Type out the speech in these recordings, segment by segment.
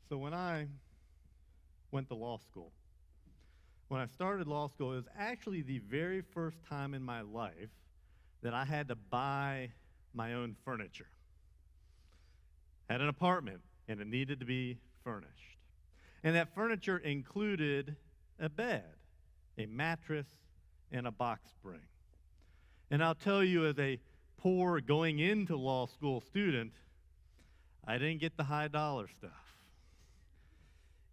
So when I went to law school, when I started law school, it was actually the very first time in my life that I had to buy my own furniture. I had an apartment, and it needed to be furnished. And that furniture included a bed, a mattress, and a box spring. And I'll tell you, as a poor going into law school student, I didn't get the high dollar stuff.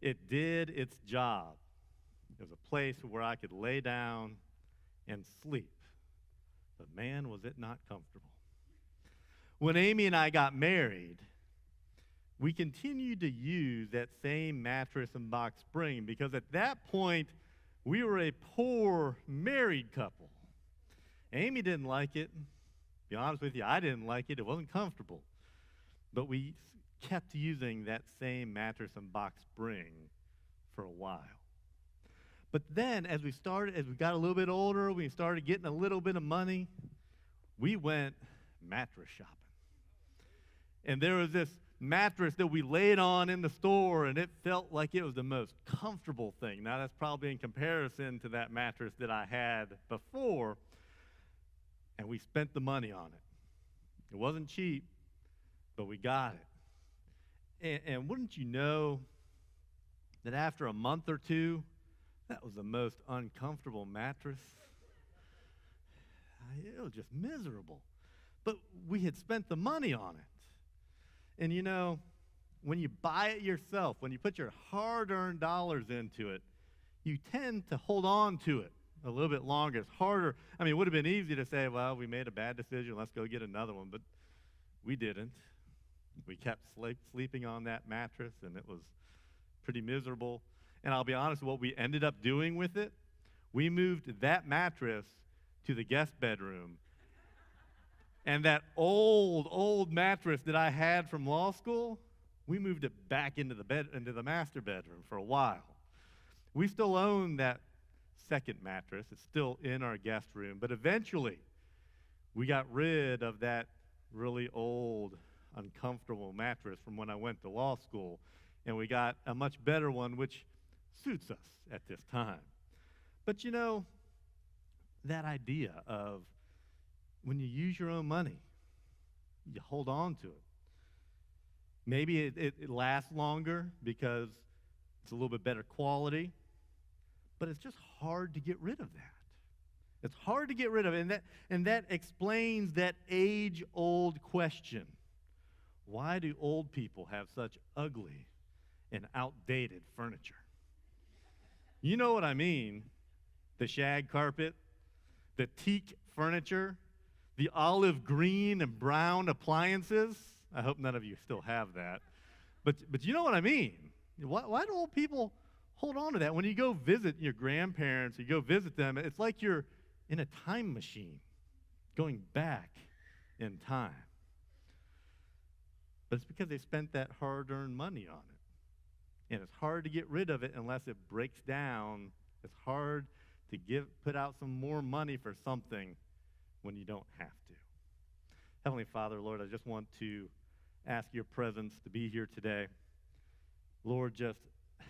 It did its job. It was a place where I could lay down and sleep. But man, was it not comfortable. When Amy and I got married, we continued to use that same mattress and box spring because at that point, we were a poor married couple. Amy didn't like it. To be honest with you, I didn't like it. It wasn't comfortable. But we kept using that same mattress and box spring for a while. But then as we got a little bit older, we started getting a little bit of money, we went mattress shopping. And there was this mattress that we laid on in the store, and it felt like it was the most comfortable thing. Now, that's probably in comparison to that mattress that I had before, and we spent the money on it. It wasn't cheap, but we got it. And wouldn't you know that after a month or two, that was the most uncomfortable mattress? It was just miserable. But we had spent the money on it. And you know, when you buy it yourself, when you put your hard-earned dollars into it, you tend to hold on to it a little bit longer. It's harder. I mean, it would have been easy to say, well, we made a bad decision, let's go get another one. But we didn't. We kept sleeping on that mattress, and it was pretty miserable. And I'll be honest, what we ended up doing with it, we moved that mattress to the guest bedroom. And that old mattress that I had from law school, we moved it back into the master bedroom for a while. We still own that second mattress. It's still in our guest room. But eventually, we got rid of that really old, uncomfortable mattress from when I went to law school. And we got a much better one, which suits us at this time. But you know, that idea of when you use your own money, you hold on to it. Maybe it lasts longer because it's a little bit better quality, but it's just hard to get rid of that. It's hard to get rid of it, and that explains that age-old question. Why do old people have such ugly and outdated furniture? You know what I mean. The shag carpet, the teak furniture, the olive green and brown appliances. I hope none of you still have that. But you know what I mean. Why do old people hold on to that? When you go visit your grandparents, you go visit them, it's like you're in a time machine going back in time. But it's because they spent that hard-earned money on it. And it's hard to get rid of it unless it breaks down. It's hard to put out some more money for something when you don't have to. Heavenly Father, Lord, I just want to ask your presence to be here today. Lord, just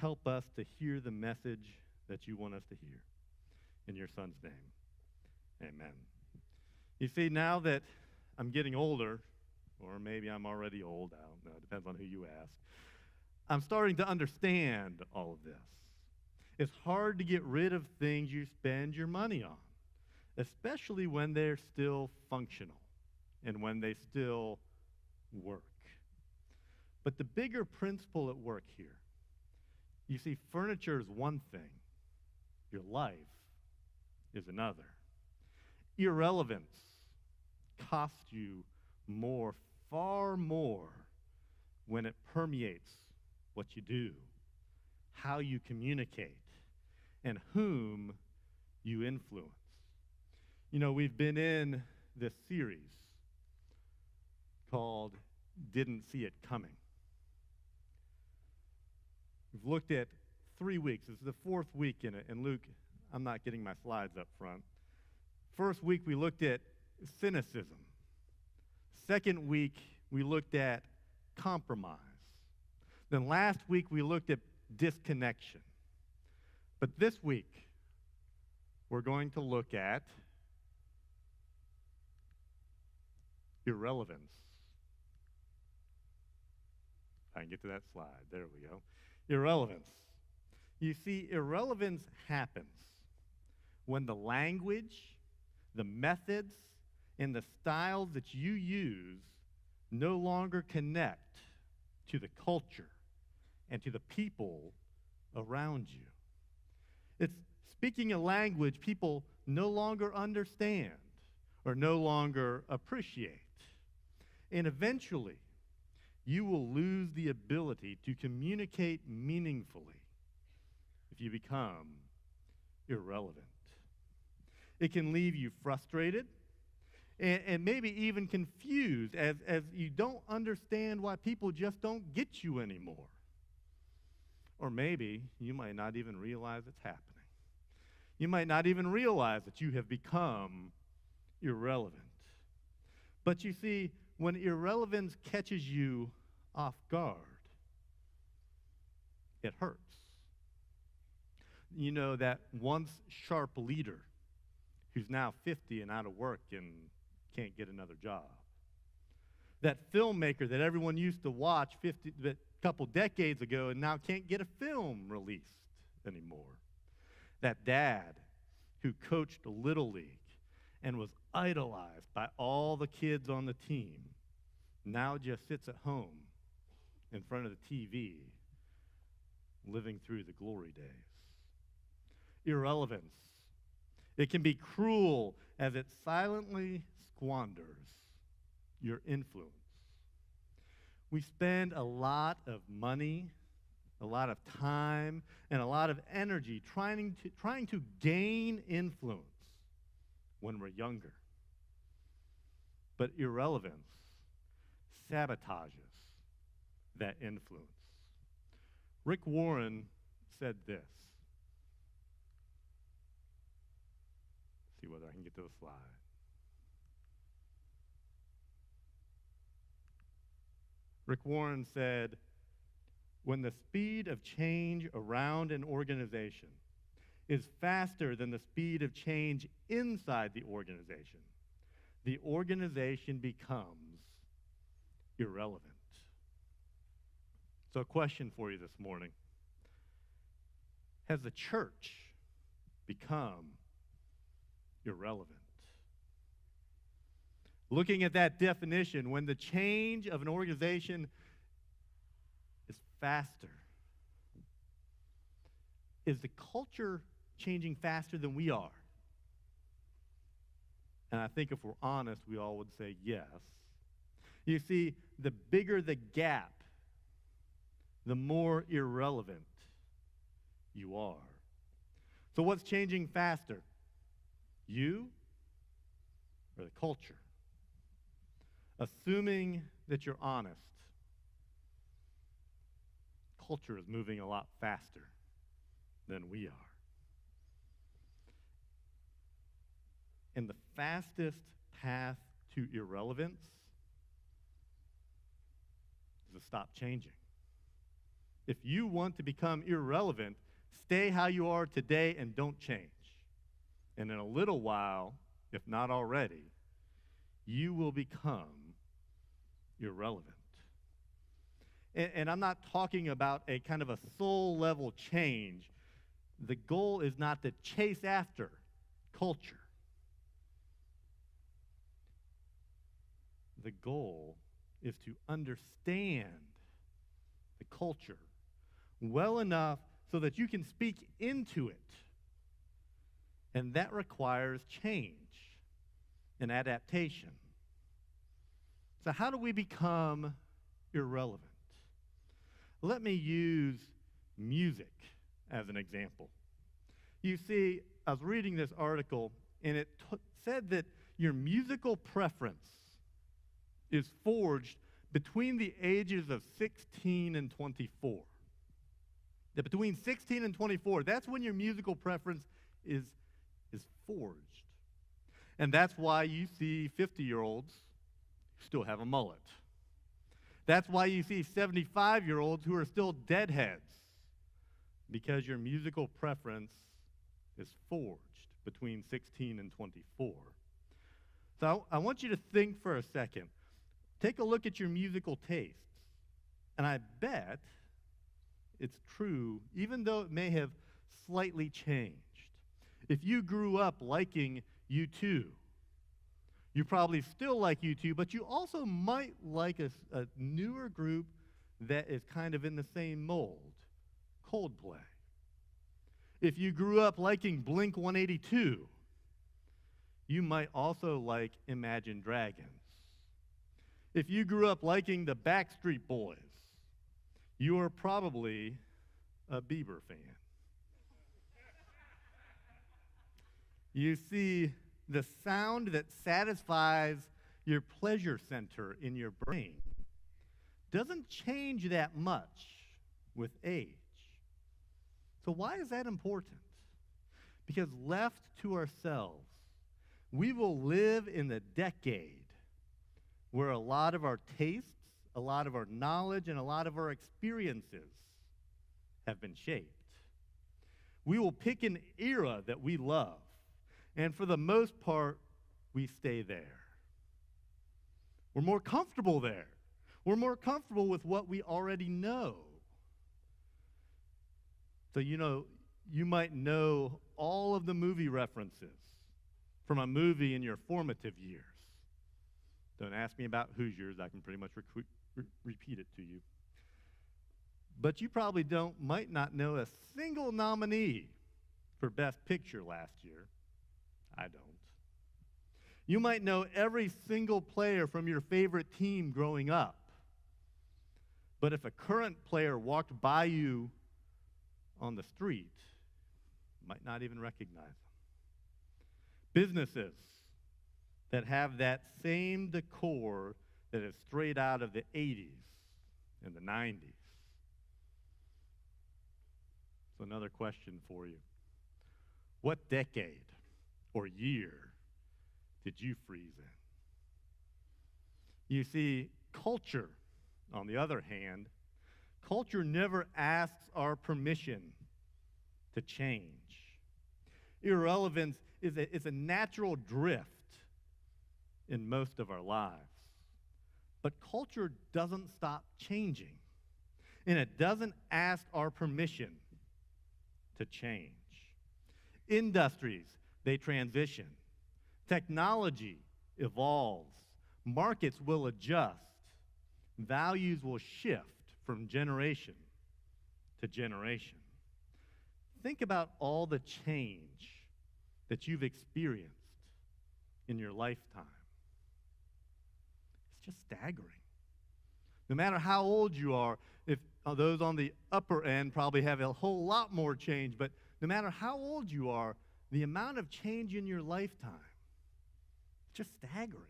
help us to hear the message that you want us to hear. In your Son's name, amen. You see, now that I'm getting older, or maybe I'm already old, I don't know, it depends on who you ask, I'm starting to understand all of this. It's hard to get rid of things you spend your money on, especially when they're still functional and when they still work. But the bigger principle at work here, you see, furniture is one thing. Your life is another. Irrelevance costs you more, far more, when it permeates what you do, how you communicate, and whom you influence. You know, we've been in this series called Didn't See It Coming. We've looked at 3 weeks. This is the fourth week in it. And Luke, I'm not getting my slides up front. First week, we looked at cynicism. Second week, we looked at compromise. Then last week we looked at disconnection. But this week, we're going to look at irrelevance. I can get to that slide. There we go. Irrelevance. You see, irrelevance happens when the language, the methods, and the styles that you use no longer connect to the culture and to the people around you. It's speaking a language people no longer understand or no longer appreciate. And eventually, you will lose the ability to communicate meaningfully if you become irrelevant. It can leave you frustrated and maybe even confused as you don't understand why people just don't get you anymore. Or maybe you might not even realize it's happening. You might not even realize that you have become irrelevant. But you see, when irrelevance catches you off guard, it hurts. You know, that once sharp leader who's now 50 and out of work and can't get another job. That filmmaker that everyone used to watch a couple decades ago and now can't get a film released anymore. That dad who coached a Little League and was idolized by all the kids on the team now just sits at home in front of the TV living through the glory days. Irrelevance. It can be cruel as it silently squanders your influence. We spend a lot of money, a lot of time, and a lot of energy trying to gain influence when we're younger. But irrelevance sabotages that influence. Rick Warren said this. See whether I can get to the slide. Rick Warren said, when the speed of change around an organization is faster than the speed of change inside the organization becomes irrelevant. So a question for you this morning. Has the church become irrelevant? Looking at that definition, when the change of an organization is faster, is the culture changing faster than we are? And I think if we're honest, we all would say yes. You see, the bigger the gap, the more irrelevant you are. So what's changing faster? You or the culture? Assuming that you're honest, culture is moving a lot faster than we are. And the fastest path to irrelevance is to stop changing. If you want to become irrelevant, stay how you are today and don't change. And in a little while, if not already, you will become irrelevant. And I'm not talking about a kind of a soul level change. The goal is not to chase after culture. The goal is to understand the culture well enough so that you can speak into it. And that requires change and adaptation. So how do we become irrelevant? Let me use music as an example. You see, I was reading this article, and it said that your musical preference is forged between the ages of 16 and 24. That between 16 and 24, that's when your musical preference is forged. And that's why you see 50-year-olds still have a mullet. That's why you see 75-year-olds who are still deadheads, because your musical preference is forged between 16 and 24. So I want you to think for a second. Take a look at your musical tastes. And I bet it's true, even though it may have slightly changed. If you grew up liking U2, you probably still like U2, but you also might like a newer group that is kind of in the same mold, Coldplay. If you grew up liking Blink 182, you might also like Imagine Dragons. If you grew up liking the Backstreet Boys, you are probably a Bieber fan. You see, the sound that satisfies your pleasure center in your brain doesn't change that much with age. So why is that important? Because left to ourselves, we will live in the decade where a lot of our tastes, a lot of our knowledge, and a lot of our experiences have been shaped. We will pick an era that we love, and for the most part, we stay there. We're more comfortable there. We're more comfortable with what we already know. So, you might know all of the movie references from a movie in your formative years. Don't ask me about Hoosiers. I can pretty much repeat it to you. But you probably might not know a single nominee for Best Picture last year. I don't. You might know every single player from your favorite team growing up. But if a current player walked by you on the street, you might not even recognize them. Businesses that have that same decor that is straight out of the 80s and the 90s. So another question for you. What decade or year did you freeze in? You see, culture, on the other hand, culture never asks our permission to change. Irrelevance is a natural drift in most of our lives. But culture doesn't stop changing, and it doesn't ask our permission to change. Industries, they transition. Technology evolves. Markets will adjust. Values will shift from generation to generation. Think about all the change that you've experienced in your lifetime. It's just staggering. No matter how old you are, if those on the upper end probably have a whole lot more change, but no matter how old you are, the amount of change in your lifetime, it's just staggering.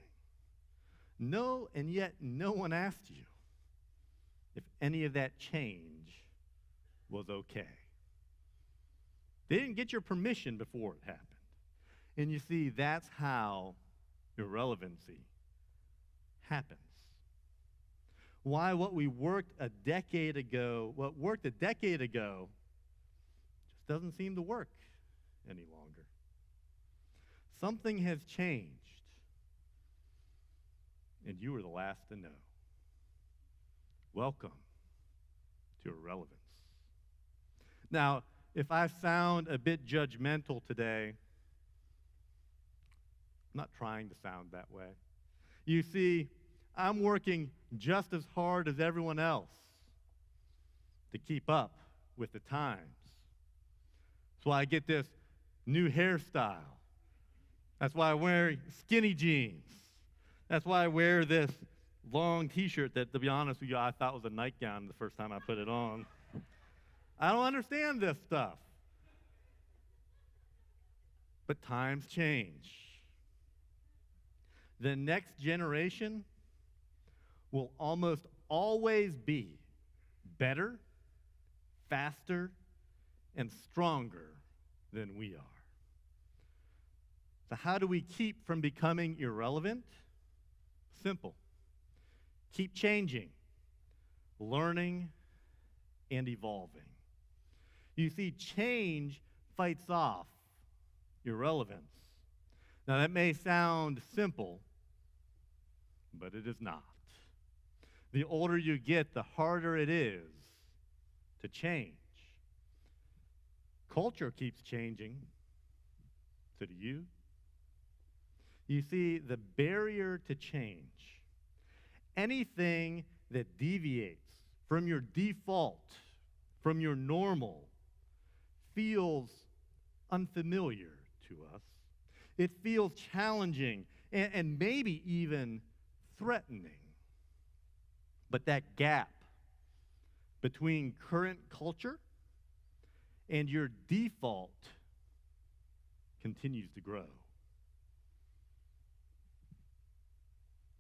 And yet no one asked you if any of that change was okay. They didn't get your permission before it happened. And you see, that's how irrelevancy happens. Why what worked a decade ago just doesn't seem to work any longer. Something has changed, and you were the last to know. Welcome to irrelevance. Now, if I sound a bit judgmental today, I'm not trying to sound that way. You see, I'm working just as hard as everyone else to keep up with the times. That's why I get this new hairstyle. That's why I wear skinny jeans. That's why I wear this long t-shirt that, to be honest with you, I thought was a nightgown the first time I put it on. I don't understand this stuff. But times change. The next generation will almost always be better, faster, and stronger than we are. So how do we keep from becoming irrelevant? Simple. Keep changing. learning and evolving. You see, change fights off irrelevance. Now, that may sound simple, but it is not. The older you get, the harder it is to change. Culture keeps changing. So do you. You see, the barrier to change, anything that deviates from your default, from your normal, feels unfamiliar to us. It feels challenging and maybe even threatening. But that gap between current culture and your default continues to grow. It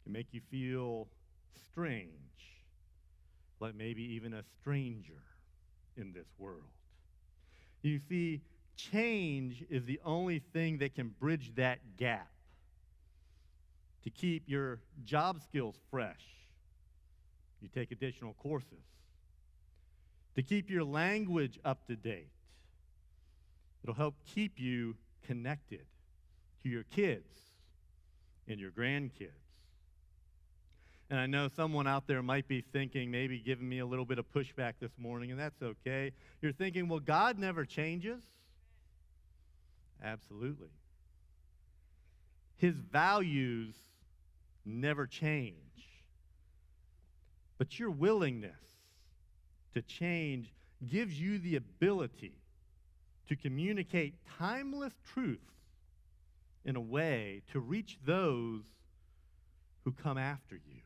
can make you feel strange, like maybe even a stranger in this world. You see, change is the only thing that can bridge that gap to keep your job skills fresh. You take additional courses. To keep your language up to date. It'll help keep you connected to your kids and your grandkids. And I know someone out there might be thinking, maybe giving me a little bit of pushback this morning, and that's okay. You're thinking, well, God never changes. Absolutely. His values never change. But your willingness to change gives you the ability to communicate timeless truths in a way to reach those who come after you.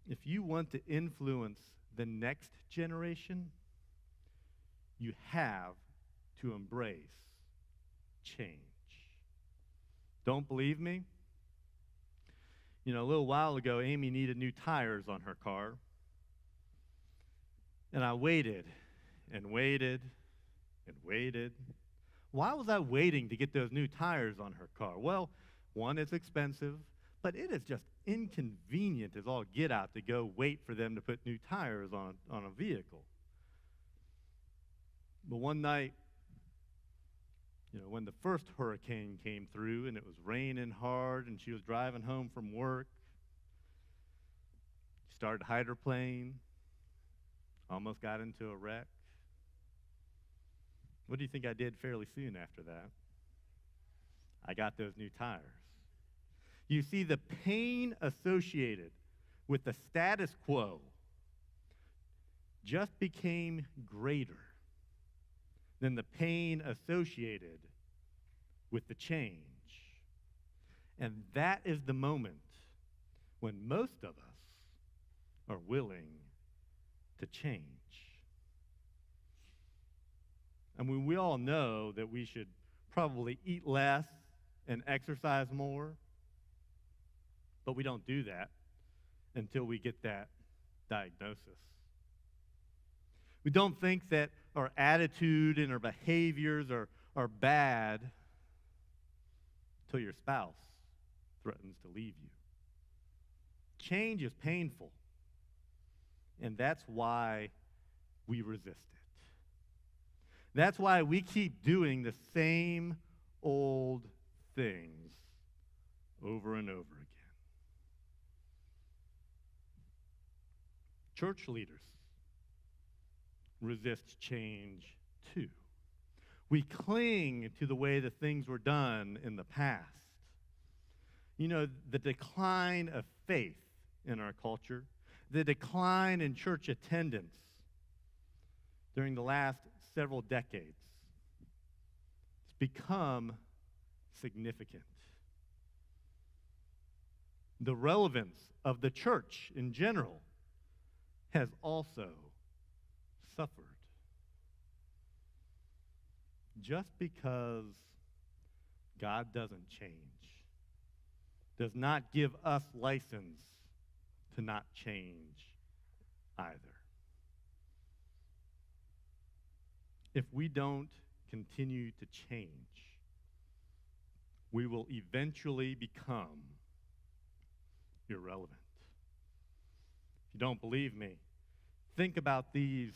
If you want to influence the next generation, you have to embrace change. Don't believe me? You know, a little while ago, Amy needed new tires on her car. And I waited and waited and waited. Why was I waiting to get those new tires on her car? Well, one, it's expensive, but it is just inconvenient as all get out to go wait for them to put new tires on a vehicle. But one night, you know, when the first hurricane came through and it was raining hard and she was driving home from work, she started hydroplane, almost got into a wreck. What do you think I did fairly soon after that? I got those new tires. You see, the pain associated with the status quo just became greater than the pain associated with the change. And that is the moment when most of us are willing to change. I mean, we all know that we should probably eat less and exercise more, but we don't do that until we get that diagnosis. We don't think that our attitude and our behaviors are bad until your spouse threatens to leave you. Change is painful, and that's why we resist it. That's why we keep doing the same old things over and over again. Church leaders resist change too. We cling to the way that things were done in the past. You know, the decline of faith in our culture, the decline in church attendance during the last several decades, it's become significant. The relevance of the church in general has also suffered. Just because God doesn't change does not give us license to not change either. If we don't continue to change, we will eventually become irrelevant. If you don't believe me, think about these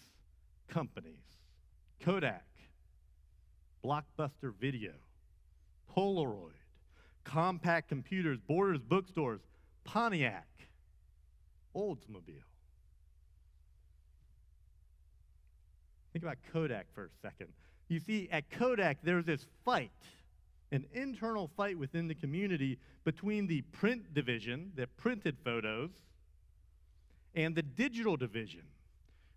companies: Kodak, Blockbuster Video, Polaroid, Compact Computers, Borders Bookstores, Pontiac, Oldsmobile. Think about Kodak for a second. You see, at Kodak, there's this fight, an internal fight within the community between the print division that printed photos and the digital division,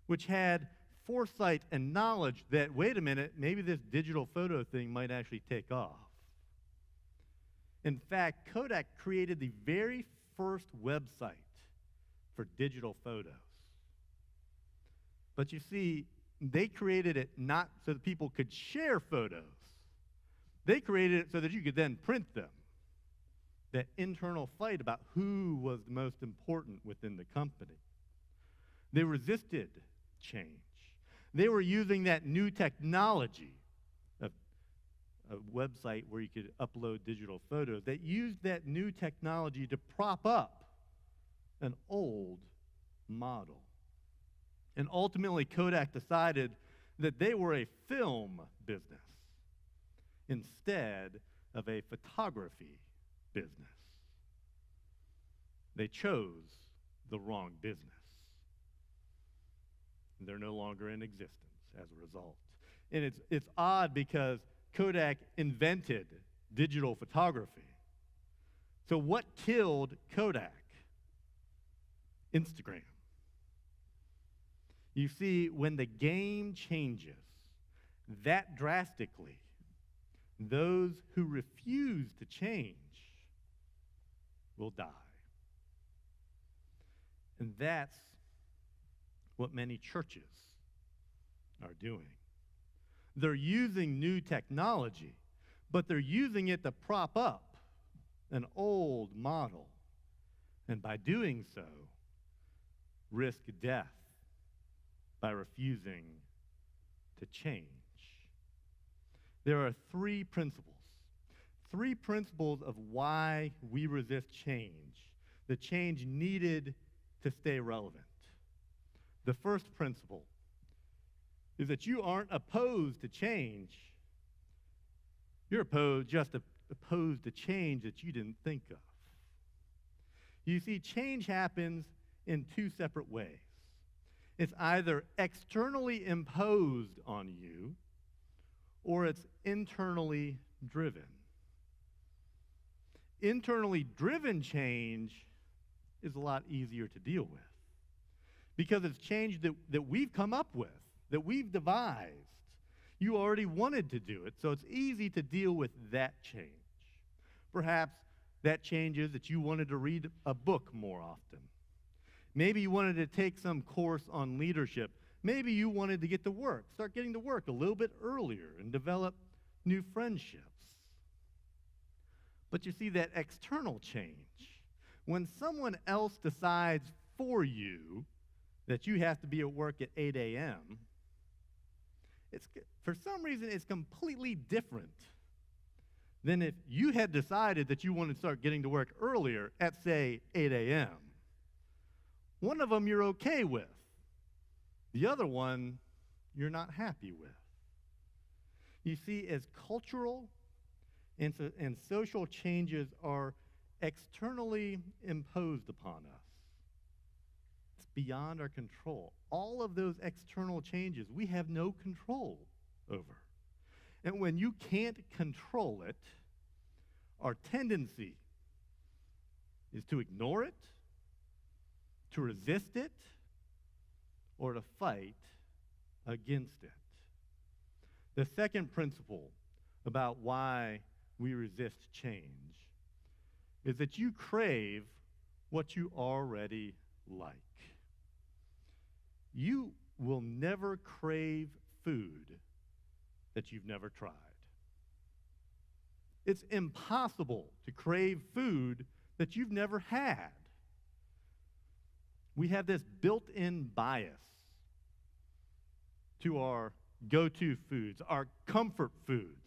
which had foresight and knowledge that, wait a minute, maybe this digital photo thing might actually take off. In fact, Kodak created the very first website for digital photos. But you see, they created it not so that people could share photos. They created it so that you could then print them. That internal fight about who was the most important within the company. They resisted change. They were using that new technology, a website where you could upload digital photos, that used that new technology to prop up an old model. And ultimately, Kodak decided that they were a film business instead of a photography business. They chose the wrong business. They're no longer in existence as a result. And it's odd because Kodak invented digital photography. So what killed Kodak? Instagram. You see, when the game changes that drastically, those who refuse to change will die. And that's what many churches are doing. They're using new technology, but they're using it to prop up an old model. And by doing so, risk death by refusing to change. There are three principles of why we resist change, the change needed to stay relevant. The first principle is that you aren't opposed to change. You're opposed to change that you didn't think of. You see, change happens in two separate ways. It's either externally imposed on you, or it's internally driven. Internally driven change is a lot easier to deal with because it's change that we've come up with, that we've devised. You already wanted to do it, so it's easy to deal with that change. Perhaps that change is that you wanted to read a book more often. Maybe you wanted to take some course on leadership. Maybe you wanted to start getting to work a little bit earlier and develop new friendships. But you see, that external change, when someone else decides for you that you have to be at work at 8 a.m., for some reason it's completely different than if you had decided that you wanted to start getting to work earlier at, say, 8 a.m. One of them you're okay with. The other one you're not happy with. You see, as cultural and social changes are externally imposed upon us, it's beyond our control. All of those external changes we have no control over. And when you can't control it, our tendency is to ignore it, to resist it, or to fight against it. The second principle about why we resist change is that you crave what you already like. You will never crave food that you've never tried. It's impossible to crave food that you've never had. We have this built-in bias to our go-to foods, our comfort foods.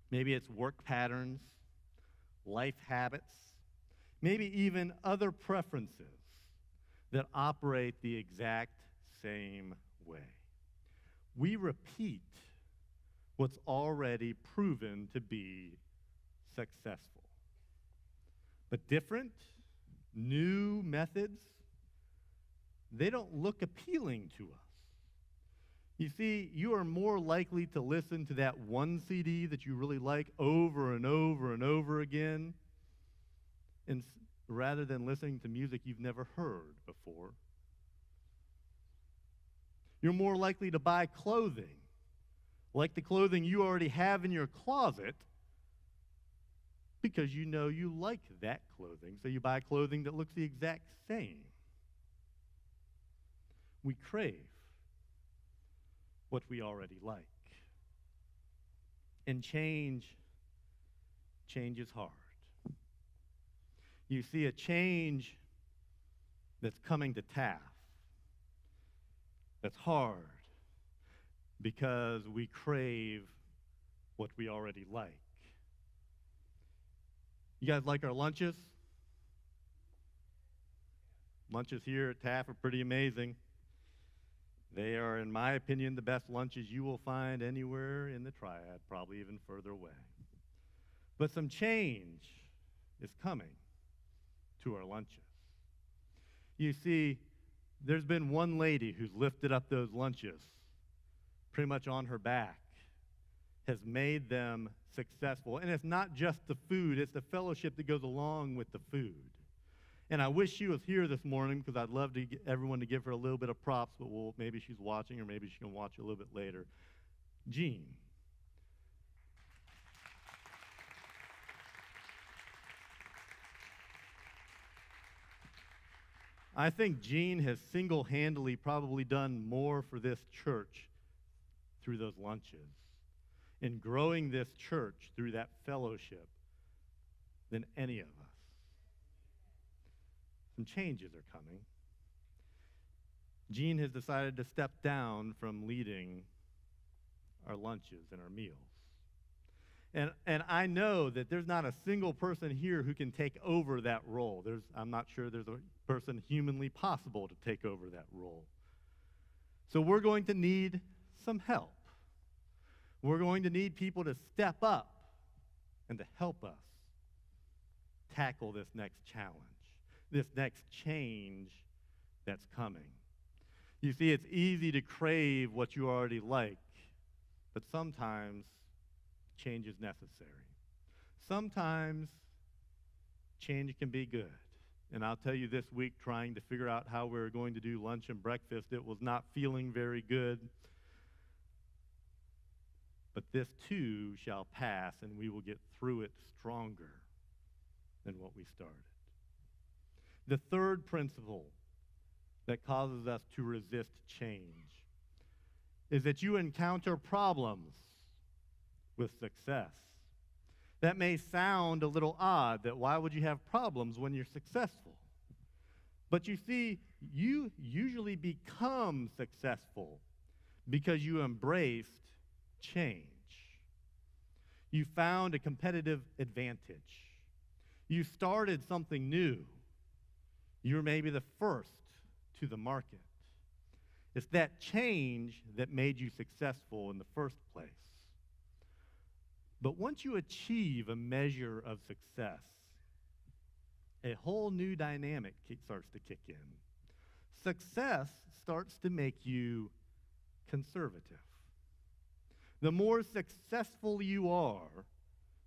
Maybe it's work patterns, life habits. maybe even other preferences that operate the exact same way. We repeat what's already proven to be successful. But different, new methods, they don't look appealing to us. You see, you are more likely to listen to that one CD that you really like over and over and over again, rather than listening to music you've never heard before. You're more likely to buy clothing, like the clothing you already have in your closet, because you know you like that clothing, so you buy clothing that looks the exact same. We crave what we already like. And change is hard. You see, a change that's coming to Taft, that's hard, because we crave what we already like. You guys like our lunches? Lunches here at Taft are pretty amazing. They are, in my opinion, the best lunches you will find anywhere in the Triad, probably even further away. But some change is coming to our lunches. You see, there's been one lady who's lifted up those lunches pretty much on her back, has made them successful. And it's not just the food, it's the fellowship that goes along with the food. And I wish she was here this morning, because I'd love to get everyone to give her a little bit of props, but maybe she's watching, or maybe she can watch a little bit later. Jean. I think Jean has single-handedly probably done more for this church through those lunches and growing this church through that fellowship than any of us. Some changes are coming. Jean has decided to step down from leading our lunches and our meals. And I know that there's not a single person here who can take over that role. I'm not sure there's a person humanly possible to take over that role. So we're going to need some help. We're going to need people to step up and to help us tackle this next challenge, this next change that's coming. You see, it's easy to crave what you already like, but sometimes change is necessary. Sometimes change can be good. And I'll tell you, this week, trying to figure out how we're going to do lunch and breakfast, it was not feeling very good. But this too shall pass, and we will get through it stronger than what we started. The third principle that causes us to resist change is that you encounter problems with success. That may sound a little odd, that why would you have problems when you're successful? But you see, you usually become successful because you embraced change. You found a competitive advantage. You started something new. You're maybe the first to the market. It's that change that made you successful in the first place. But once you achieve a measure of success, a whole new dynamic starts to kick in. Success starts to make you conservative. The more successful you are,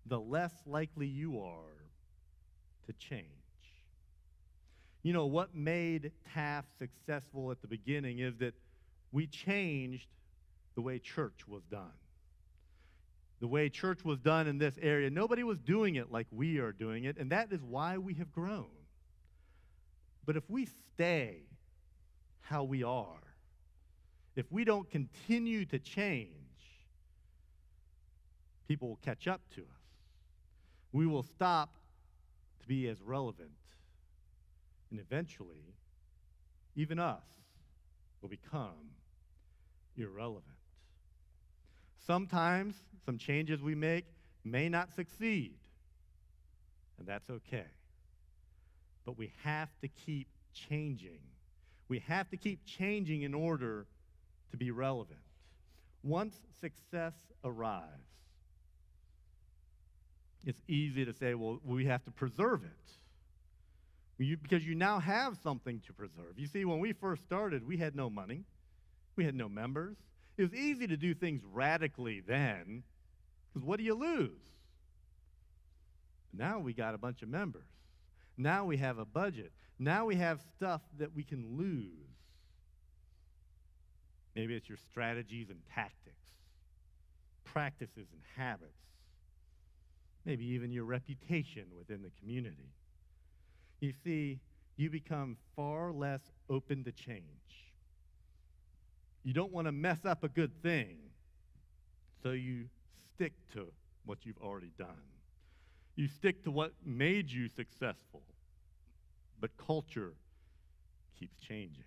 the less likely you are to change. You know, what made Taft successful at the beginning is that we changed the way church was done. The way church was done in this area, nobody was doing it like we are doing it, and that is why we have grown. But if we stay how we are, if we don't continue to change, people will catch up to us. We will stop to be as relevant. And eventually, even us will become irrelevant. Sometimes some changes we make may not succeed, and that's okay. but we have to keep changing. We have to keep changing in order to be relevant. Once success arrives, it's easy to say, well, we have to preserve it. Because you now have something to preserve. You see, when we first started, we had no money. We had no members. It was easy to do things radically then, because what do you lose? Now we got a bunch of members. Now we have a budget. Now we have stuff that we can lose. Maybe it's your strategies and tactics, practices and habits, maybe even your reputation within the community. You see, you become far less open to change. You don't want to mess up a good thing, so you stick to what you've already done. You stick to what made you successful, but culture keeps changing.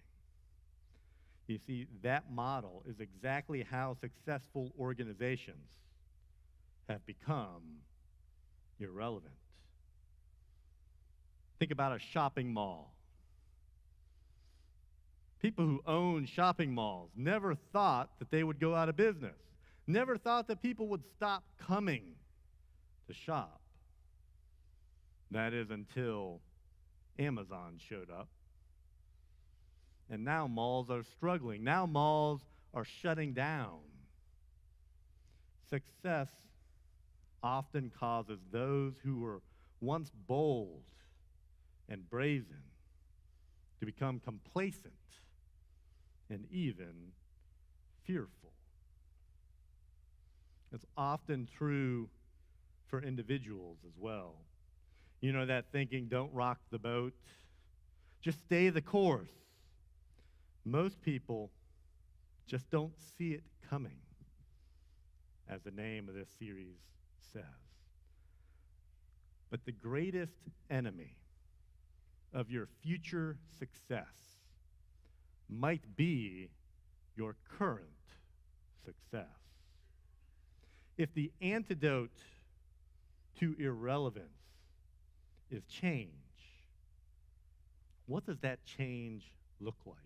You see, that model is exactly how successful organizations have become irrelevant. Think about a shopping mall. People who own shopping malls never thought that they would go out of business, never thought that people would stop coming to shop. That is until Amazon showed up. And now malls are struggling. Now malls are shutting down. Success often causes those who were once bold and brazen to become complacent and even fearful. It's often true for individuals as well. You know that thinking, don't rock the boat, just stay the course. Most people just don't see it coming, as the name of this series says. But the greatest enemy of your future success might be your current success. If the antidote to irrelevance is change, what does that change look like?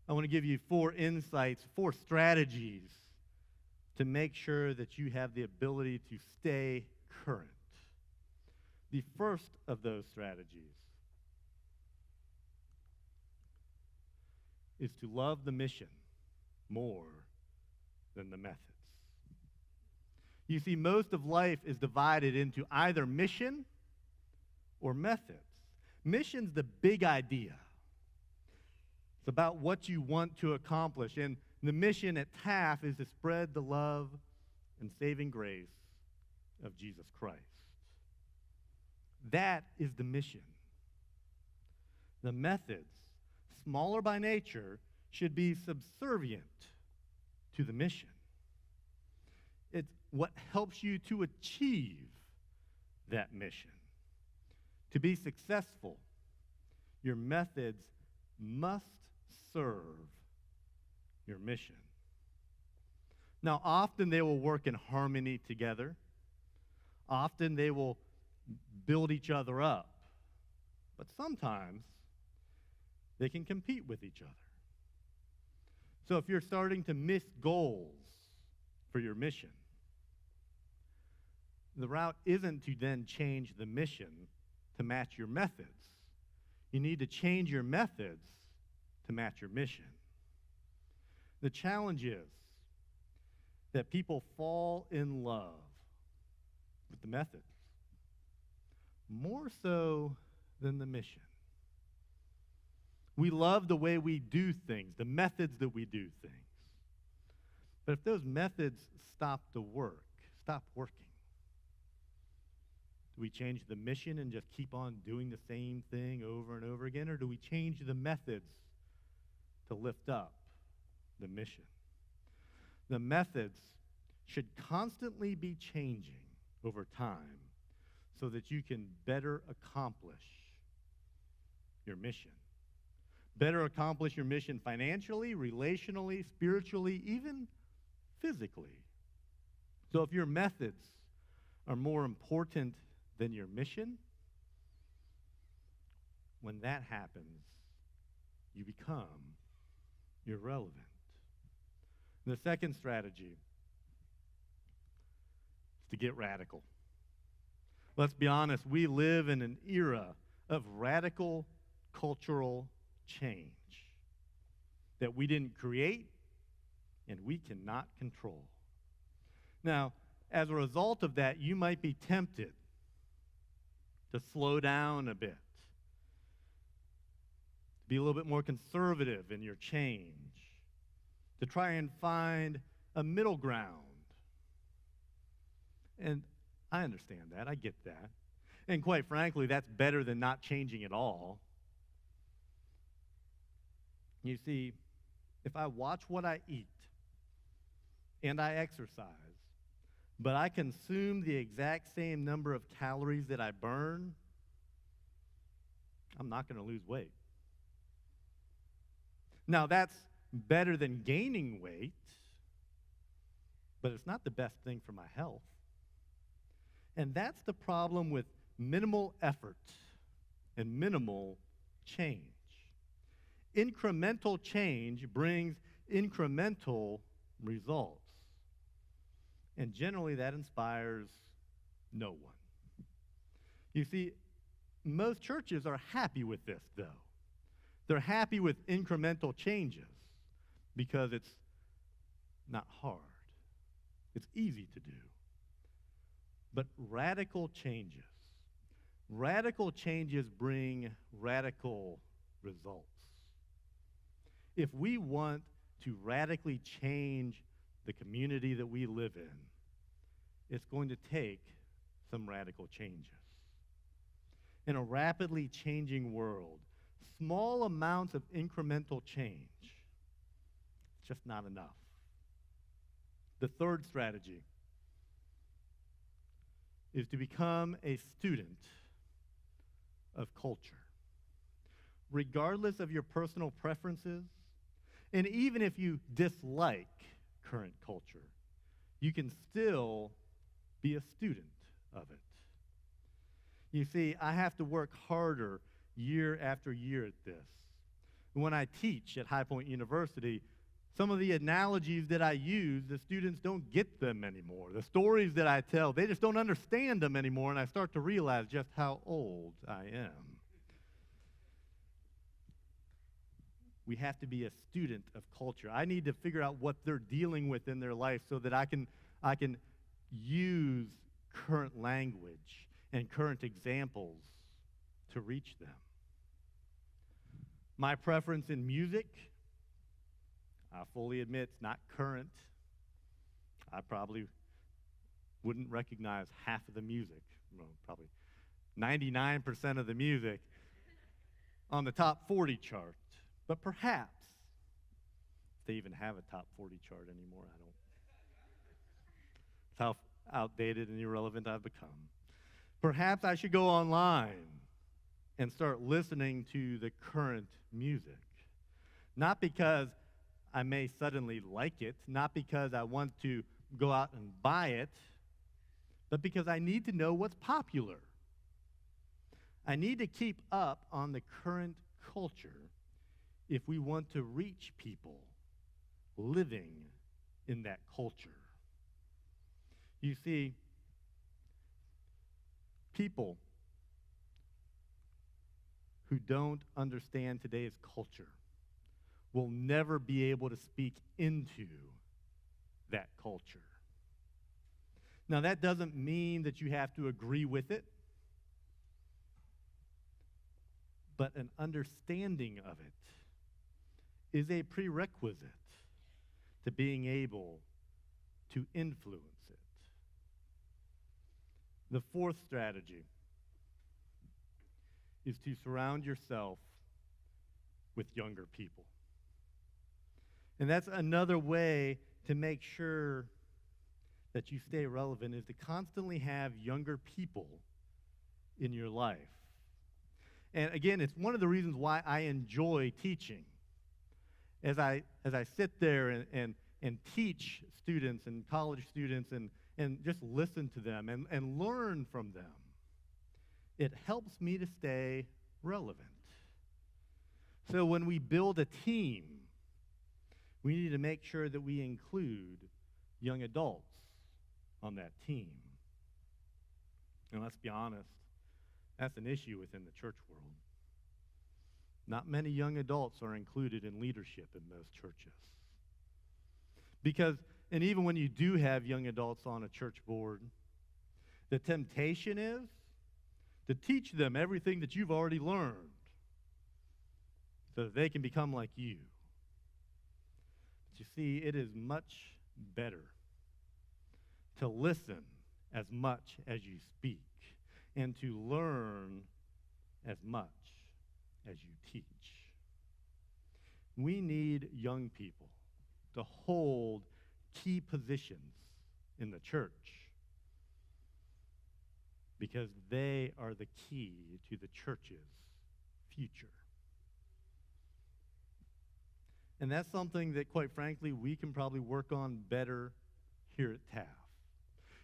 I want to give you 4 insights, 4 strategies to make sure that you have the ability to stay current. The first of those strategies is to love the mission more than the methods. You see, most of life is divided into either mission or methods. Mission's the big idea. It's about what you want to accomplish. And the mission at TAF is to spread the love and saving grace of Jesus Christ. That is the mission. The methods, smaller by nature, should be subservient to the mission. It's what helps you to achieve that mission. To be successful, your methods must serve your mission. Now, often they will work in harmony together. Often they will build each other up. But sometimes they can compete with each other. So if you're starting to miss goals for your mission, the route isn't to then change the mission to match your methods. You need to change your methods to match your mission. The challenge is that people fall in love with the methods more so than the mission. We love the way we do things, the methods that we do things. But if those methods stop working, do we change the mission and just keep on doing the same thing over and over again, or do we change the methods to lift up the mission? The methods should constantly be changing over time so that you can better accomplish your mission. Better accomplish your mission financially, relationally, spiritually, even physically. So if your methods are more important than your mission, when that happens, you become irrelevant. The second strategy is to get radical. Let's be honest, we live in an era of radical cultural change that we didn't create and we cannot control. Now, as a result of that, you might be tempted to slow down a bit, to be a little bit more conservative in your change, to try and find a middle ground. And I understand that. I get that. And quite frankly, that's better than not changing at all. You see, if I watch what I eat and I exercise, but I consume the exact same number of calories that I burn, I'm not going to lose weight. Now, that's better than gaining weight, but it's not the best thing for my health. And that's the problem with minimal effort and minimal change. Incremental change brings incremental results. And generally that inspires no one. You see, most churches are happy with this, though. They're happy with incremental changes because it's not hard. It's easy to do. But radical changes bring radical results. If we want to radically change the community that we live in, it's going to take some radical changes. In a rapidly changing world, small amounts of incremental change, it's just not enough. The third strategy is to become a student of culture. Regardless of your personal preferences, and even if you dislike current culture, you can still be a student of it. You see, I have to work harder year after year at this. When I teach at High Point University, some of the analogies that I use, the students don't get them anymore. The stories that I tell, they just don't understand them anymore, and I start to realize just how old I am. We have to be a student of culture. I need to figure out what they're dealing with in their life so that I can use current language and current examples to reach them. My preference in music, I fully admit, it's not current. I probably wouldn't recognize half of the music, well, probably 99% of the music on the top 40 chart. But perhaps, if they even have a top 40 chart anymore, I don't. That's how outdated and irrelevant I've become. Perhaps I should go online and start listening to the current music. Not because I may suddenly like it, not because I want to go out and buy it, but because I need to know what's popular. I need to keep up on the current culture if we want to reach people living in that culture. You see, people who don't understand today's culture will never be able to speak into that culture. Now, that doesn't mean that you have to agree with it, but an understanding of it is a prerequisite to being able to influence it. The fourth strategy is to surround yourself with younger people. And that's another way to make sure that you stay relevant, is to constantly have younger people in your life. And again, it's one of the reasons why I enjoy teaching. As I sit there and teach students and college students and just listen to them and learn from them, it helps me to stay relevant. So when we build a team, we need to make sure that we include young adults on that team. And let's be honest, that's an issue within the church world. Not many young adults are included in leadership in most churches. And even when you do have young adults on a church board, the temptation is to teach them everything that you've already learned so that they can become like you. But you see, it is much better to listen as much as you speak and to learn as much as you teach. We need young people to hold key positions in the church because they are the key to the church's future. And that's something that, quite frankly, we can probably work on better here at Taft.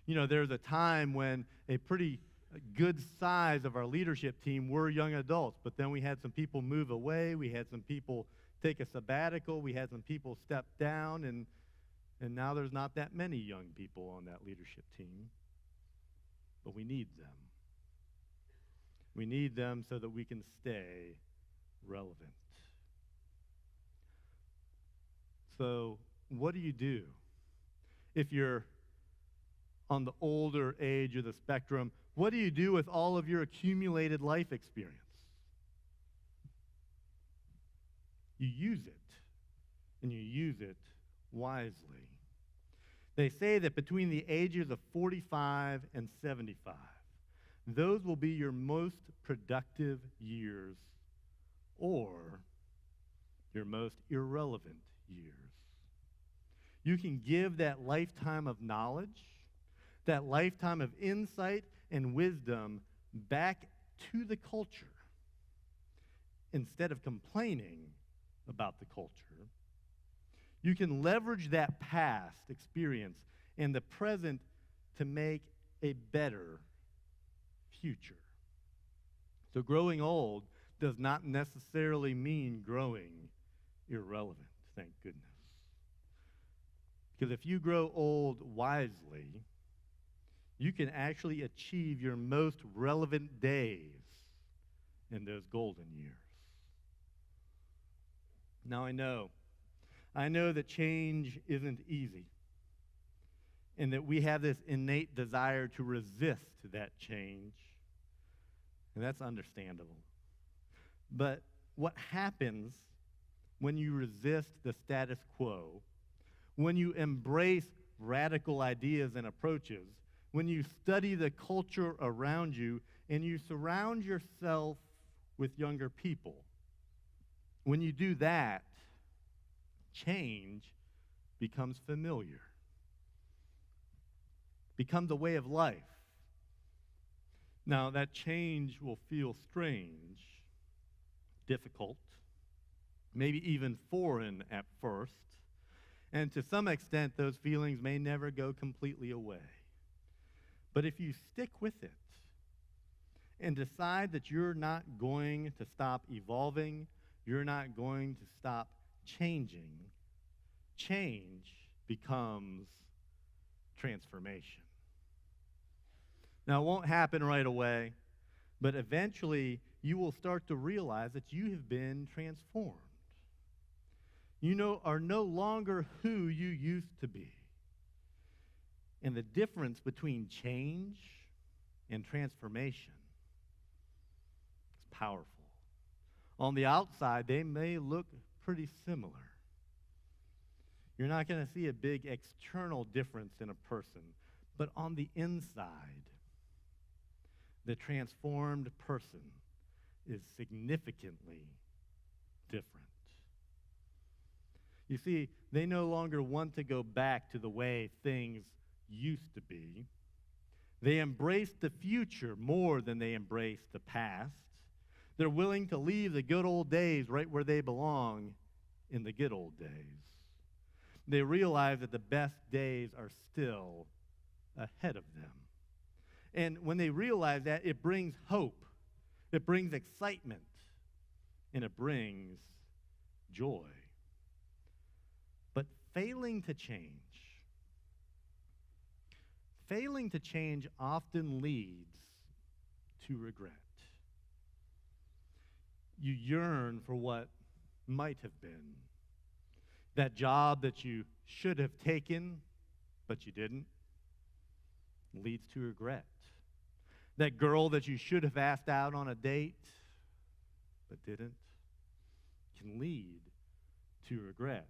You know, there's a time when a pretty good size of our leadership team were young adults, but then we had some people move away, we had some people take a sabbatical, we had some people step down, and now there's not that many young people on that leadership team. But we need them. We need them so that we can stay relevant. So, what do you do if you're on the older age of the spectrum? What do you do with all of your accumulated life experience? You use it, and you use it wisely. They say that between the ages of 45 and 75, those will be your most productive years or your most irrelevant years. You can give that lifetime of knowledge, that lifetime of insight and wisdom back to the culture instead of complaining about the culture. You can leverage that past experience and the present to make a better future. So growing old does not necessarily mean growing irrelevant, thank goodness. Because if you grow old wisely, you can actually achieve your most relevant days in those golden years. Now I know that change isn't easy, and that we have this innate desire to resist that change, and that's understandable. But what happens when you resist the status quo, when you embrace radical ideas and approaches, when you study the culture around you, and you surround yourself with younger people? When you do that, change becomes familiar, becomes a way of life. Now, that change will feel strange, difficult, maybe even foreign at first, and to some extent, those feelings may never go completely away. But if you stick with it and decide that you're not going to stop evolving, you're not going to stop changing, change becomes transformation. Now, it won't happen right away, but eventually you will start to realize that you have been transformed. You are no longer who you used to be. And the difference between change and transformation is powerful. On the outside, they may look pretty similar. You're not going to see a big external difference in a person, but on the inside, the transformed person is significantly different. You see, they no longer want to go back to the way things used to be. They embrace the future more than they embrace the past. They're willing to leave the good old days right where they belong in the good old days. They realize that the best days are still ahead of them. And when they realize that, it brings hope. It brings excitement, and it brings joy. But failing to change often leads to regret. You yearn for what might have been. That job that you should have taken, but you didn't, leads to regret. That girl that you should have asked out on a date, but didn't, can lead to regret.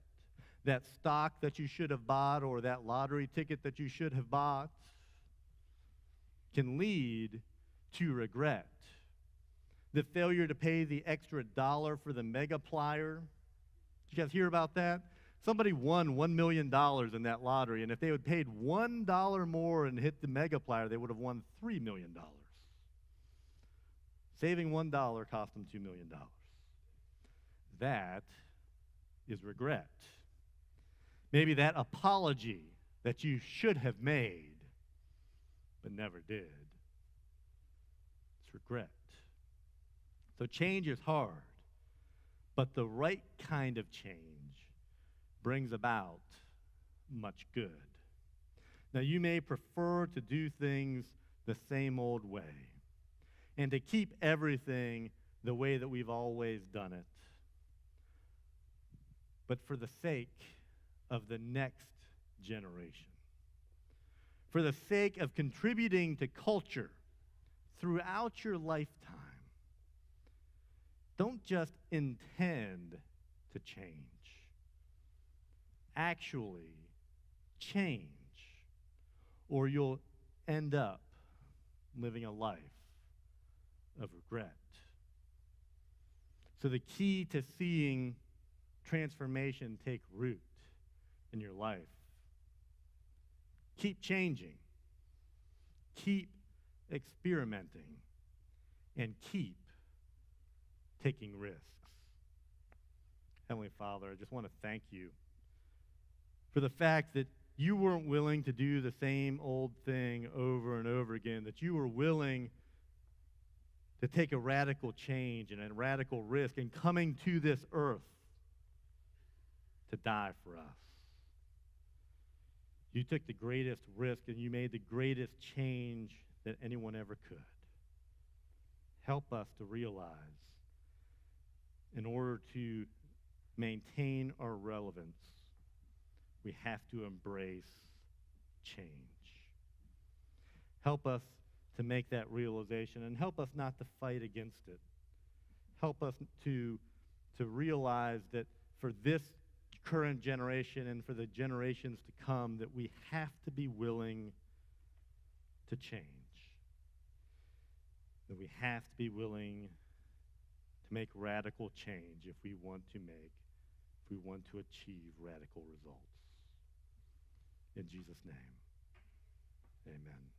That stock that you should have bought or that lottery ticket that you should have bought can lead to regret. The failure to pay the extra $1 for the mega plier. Did you guys hear about that? Somebody won $1 million in that lottery, and if they had paid $1 more and hit the mega plier, they would have won $3 million. Saving $1 cost them $2 million. That is regret. Maybe that apology that you should have made but never did. It's regret. So change is hard, but the right kind of change brings about much good. Now, you may prefer to do things the same old way and to keep everything the way that we've always done it. But for the sake of the next generation, for the sake of contributing to culture throughout your lifetime, don't just intend to change. Actually, change, or you'll end up living a life of regret. So the key to seeing transformation take root in your life, keep changing, keep experimenting, and keep taking risks. Heavenly Father, I just want to thank you for the fact that you weren't willing to do the same old thing over and over again, that you were willing to take a radical change and a radical risk in coming to this earth to die for us. You took the greatest risk and you made the greatest change that anyone ever could. Help us to realize, in order to maintain our relevance, we have to embrace change. Help us to make that realization, and help us not to fight against it. Help us to realize that for this current generation and for the generations to come, that we have to be willing to change. That we have to be willing to make radical change if we want to achieve radical results. In Jesus' name, amen.